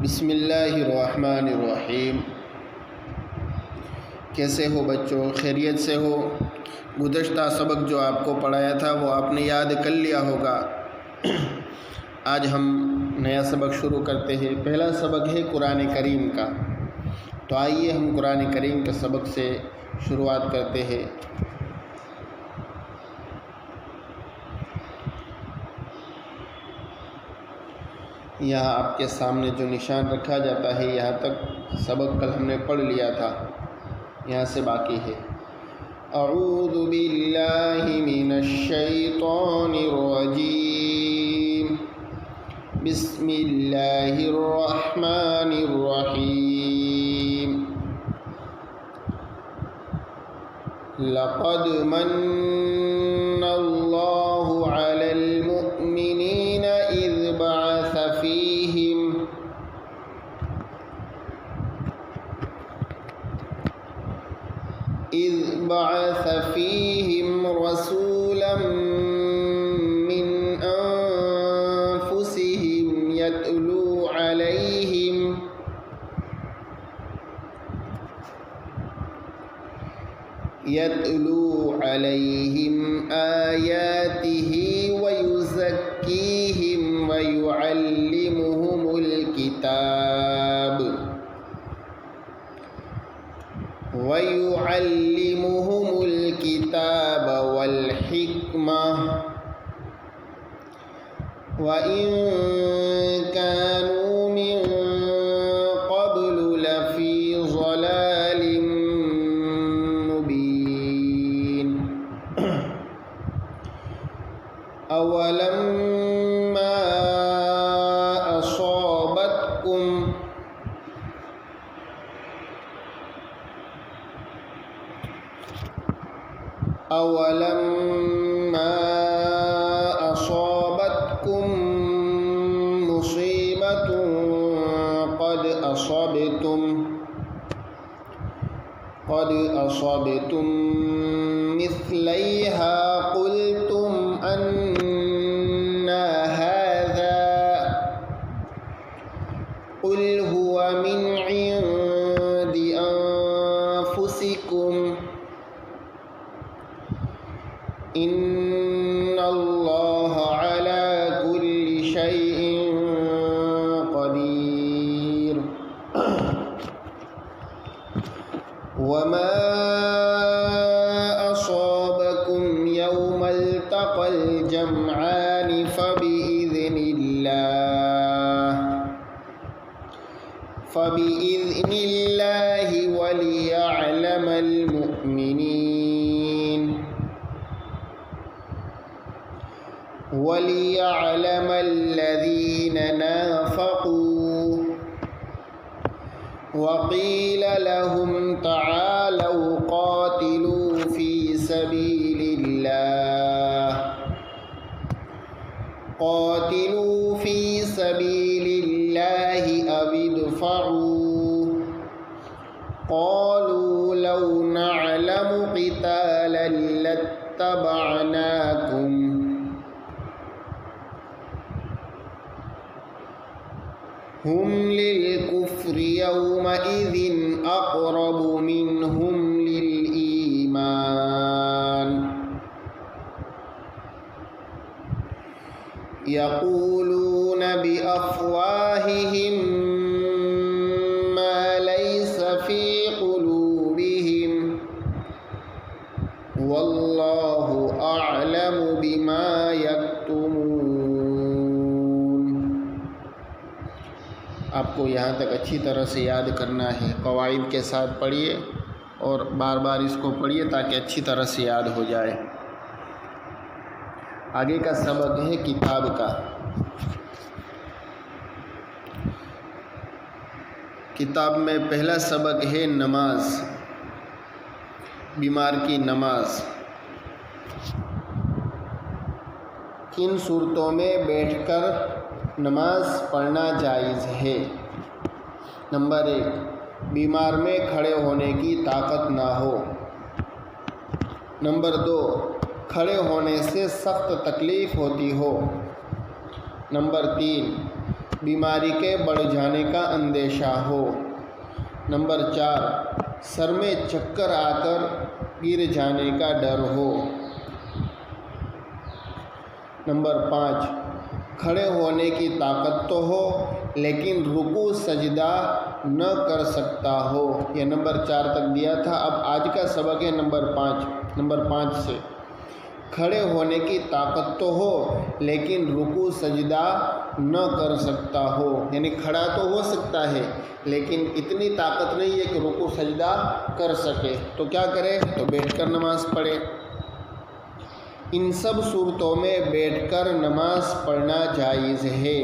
بسم اللہ الرحمن الرحیم۔ کیسے ہو بچوں؟ خیریت سے ہو؟ گزشتہ سبق جو آپ کو پڑھایا تھا وہ آپ نے یاد کر لیا ہوگا۔ آج ہم نیا سبق شروع کرتے ہیں۔ پہلا سبق ہے قرآن کریم کا، تو آئیے ہم قرآن کریم کے سبق سے شروعات کرتے ہیں۔ یہاں آپ کے سامنے جو نشان رکھا جاتا ہے، یہاں تک سبق کل ہم نے پڑھ لیا تھا، یہاں سے باقی ہے۔ اعوذ باللہ من الشیطان الرجیم، بسم اللہ الرحمن الرحیم۔ لقد من اللہ علی المؤمنین اذ بعث فیہم رسولا من انفسہم یتلو علیہم آیاتہ ویزکیہم ویعلمہم الکتاب والحکمہ وَإِن كَانُوا مِن قَبْلُ لَفِي ضَلَالٍ مُبِينٍ۔ أَوَلَمَّا أصابتكم مصيبة قد أصبتم مثليها قلتم أنّ هذا قل هو من عند أنفسكم إن الله على كل شيء قدير۔ وما أصابكم يوم التقى الجمعان فبإذن الله وليعلم المؤمنين وليعلم الذين نافقوا وقيل لهم تعالوا قاتلوا في سبيل الله أو ادفعوا قالوا لو نعلم قتالا لاتبعناكم هم للكفر يومئذ أقرب منهم للإيمان يقولون بأفواههم ما ليس في قلوبهم والله أعلم بما يكتمون۔ آپ کو یہاں تک اچھی طرح سے یاد کرنا ہے، قواعد کے ساتھ پڑھیے اور بار بار اس کو پڑھیے تاکہ اچھی طرح سے یاد ہو جائے۔ آگے کا سبق ہے کتاب کا۔ کتاب میں پہلا سبق ہے نماز، بیمار کی نماز۔ کن صورتوں میں بیٹھ کر نماز پڑھنا جائز ہے؟ نمبر 1، بیمار میں کھڑے ہونے کی طاقت نہ ہو۔ نمبر 2، کھڑے ہونے سے سخت تکلیف ہوتی ہو۔ نمبر 3، بیماری کے بڑھ جانے کا اندیشہ ہو۔ نمبر 4، سر میں چکر آ کر گر جانے کا ڈر ہو۔ نمبر 5، کھڑے ہونے کی طاقت تو ہو لیکن رکوع سجدہ نہ کر سکتا ہو۔ یہ نمبر 4 تک دیا تھا۔ اب آج کا سبق ہے نمبر 5 سے۔ کھڑے ہونے کی طاقت تو ہو لیکن رکوع سجدہ نہ کر سکتا ہو، یعنی کھڑا تو ہو سکتا ہے لیکن اتنی طاقت نہیں ہے کہ رکوع سجدہ کر سکے، تو کیا کرے؟ تو بیٹھ کر نماز پڑھے۔ ان سب صورتوں میں بیٹھ کر نماز پڑھنا جائز ہے،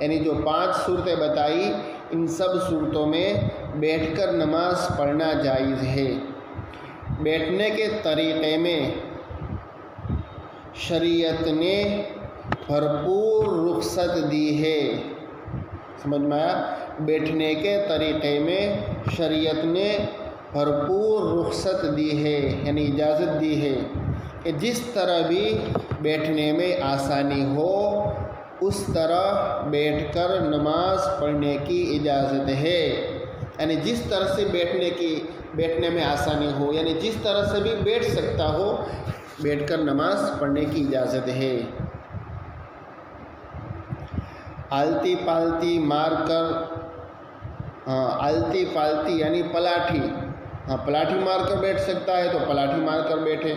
یعنی جو 5 صورتیں بتائی ان سب صورتوں میں بیٹھ کر نماز پڑھنا جائز ہے۔ بیٹھنے کے طریقے میں شریعت نے بھرپور رخصت دی ہے۔ سمجھ میں آیا؟ بیٹھنے کے طریقے میں شریعت نے بھرپور رخصت دی ہے، یعنی اجازت دی ہے کہ جس طرح بھی بیٹھنے میں آسانی ہو اس طرح بیٹھ کر نماز پڑھنے کی اجازت ہے، یعنی جس طرح سے بیٹھنے میں آسانی ہو، یعنی جس طرح سے بھی بیٹھ سکتا ہو بیٹھ کر نماز پڑھنے کی اجازت ہے۔ آلتی پالتی مار کر، آلتی پالتی یعنی پلاٹھی، پلاٹھی مار کر بیٹھ سکتا ہے تو پلاٹھی مار کر بیٹھے۔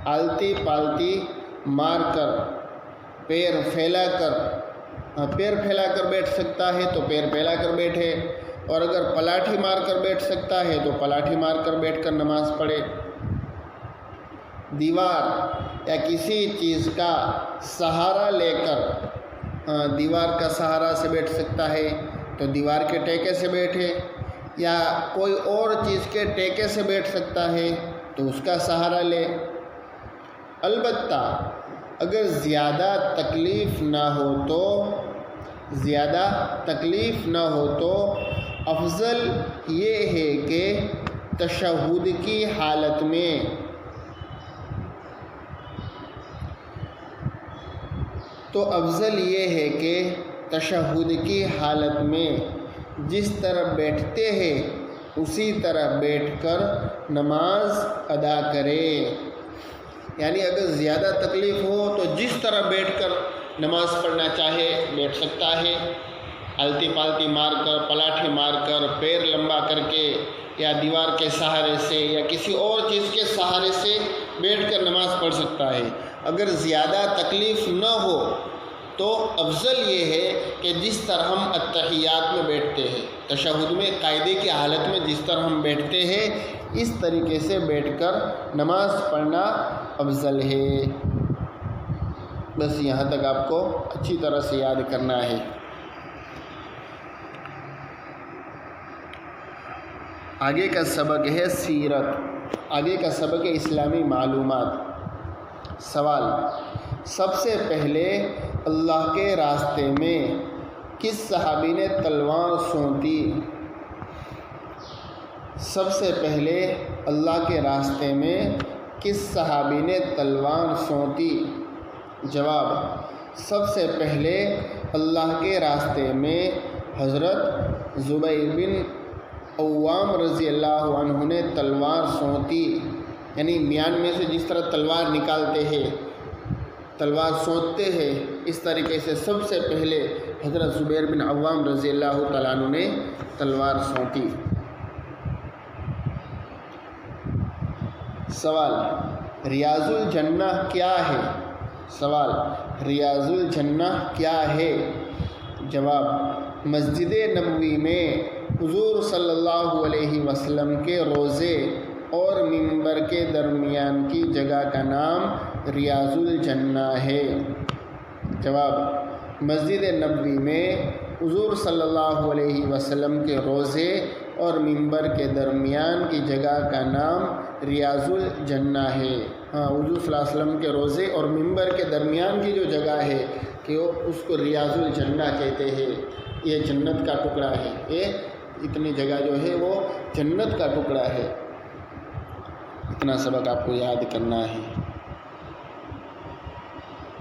آلتی پالتی مار کر، پیر پھیلا کر بیٹھ سکتا ہے تو پیر پھیلا کر بیٹھے، اور اگر پلاٹھی مار کر بیٹھ سکتا ہے تو پلاٹھی مار کر بیٹھ کر نماز پڑھے۔ دیوار یا کسی چیز کا سہارا لے کر، دیوار کا سہارا سے بیٹھ سکتا ہے تو دیوار کے ٹیکے سے بیٹھے، یا کوئی اور چیز کے ٹیکے سے بیٹھ سکتا ہے تو اس کا سہارا لے۔ البتہ اگر زیادہ تکلیف نہ ہو تو افضل یہ ہے کہ تشہد کی حالت میں جس طرح بیٹھتے ہیں اسی طرح بیٹھ کر نماز ادا کرے، یعنی اگر زیادہ تکلیف ہو تو جس طرح بیٹھ کر نماز پڑھنا چاہے بیٹھ سکتا ہے، الٹی پالٹی مار کر، پلاٹھی مار کر، پیر لمبا کر کے، یا دیوار کے سہارے سے یا کسی اور چیز کے سہارے سے بیٹھ کر نماز پڑھ سکتا ہے۔ اگر زیادہ تکلیف نہ ہو تو افضل یہ ہے کہ جس طرح ہم اتحیات میں بیٹھتے ہیں، تشہد میں قاعدے کی حالت میں جس طرح ہم بیٹھتے ہیں اس طریقے سے بیٹھ کر نماز پڑھنا افضل ہے۔ بس یہاں تک آپ کو اچھی طرح سے یاد کرنا ہے۔ آگے کا سبق ہے سیرت، آگے کا سبق ہے اسلامی معلومات۔ سوال: سب سے پہلے اللہ کے راستے میں کس صحابی نے تلوار سونتی؟ سب سے پہلے اللہ کے راستے میں کس صحابی نے تلوار سونتی؟ جواب: سب سے پہلے اللہ کے راستے میں حضرت زبیر بن عوام رضی اللہ عنہ نے تلوار سونتی، یعنی میان میں سے جس طرح تلوار نکالتے ہیں، تلوار سونتتے ہیں، اس طریقے سے سب سے پہلے حضرت زبیر بن عوام رضی اللہ تعالیٰ عنہ نے تلوار سونتی۔ سوال: ریاض الجنہ کیا ہے؟ سوال: ریاض الجنہ کیا ہے؟ جواب: مسجد نبوی میں حضور صلی اللہ علیہ وسلم کے روضے اور منبر کے درمیان کی جگہ کا نام ریاض الجنہ ہے۔ جواب: مسجد نبوی میں حضور صلی اللہ علیہ وسلم کے روضے اور منبر کے درمیان کی جگہ کا نام ریاض الجنہ ہے۔ حضور صلی اللہ علیہ وسلم کے روضے اور منبر کے درمیان کی جو جگہ ہے کہ وہ اس کو ریاض الجنہ کہتے ہیں، یہ جنت کا ٹکڑا ہے، یہ اتنی جگہ جو ہے وہ جنت کا ٹکڑا ہے۔ اتنا سبق آپ کو یاد کرنا ہے۔